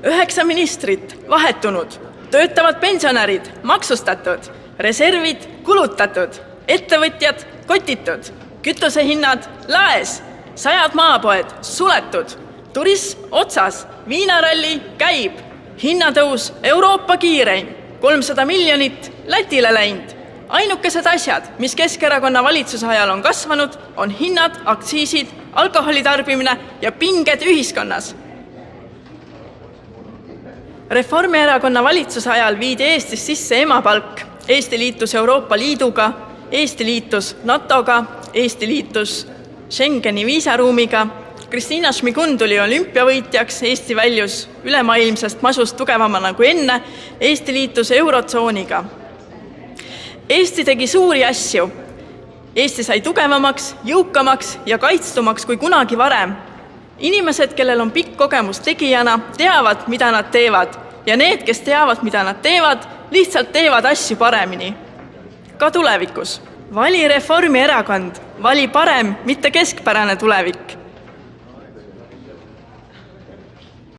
9 ministrit vahetunud, töötavad pensionärid maksustatud, reservid kulutatud, ettevõtjad kotitud, kütusehinnad laes, 100 maapoed suletud, turism otsas, viinaralli käib, hinnatõus Euroopa kiireim, 300 miljonit Lätile läinud. Ainukesed asjad, mis Keskerakonna valitsuse ajal on kasvanud, on hinnad, aktsiisid, alkoholitarbimine ja pinged ühiskonnas. Reformierakonna valitsuse ajal viidi Eestis sisse emapalk. Eesti liitus Euroopa Liiduga, Eesti liitus NATOga, Eesti liitus Schengeni viisaruumiga. Kristina Šmigun tuli olümpiavõitjaks, Eesti väljus ülemaailmsest masust tugevamana kui enne, Eesti liitus eurotsooniga. Eesti tegi suuri asju. Eesti sai tugevamaks, jõukamaks ja kaitstumaks kui kunagi varem. Inimesed, kellel on pikk kogemus tegijana, teavad, mida nad teevad. Ja need, kes teavad, mida nad teevad, lihtsalt teevad asju paremini. Ka tulevikus. Vali Reformierakond, vali parem, mitte keskpärane tulevik.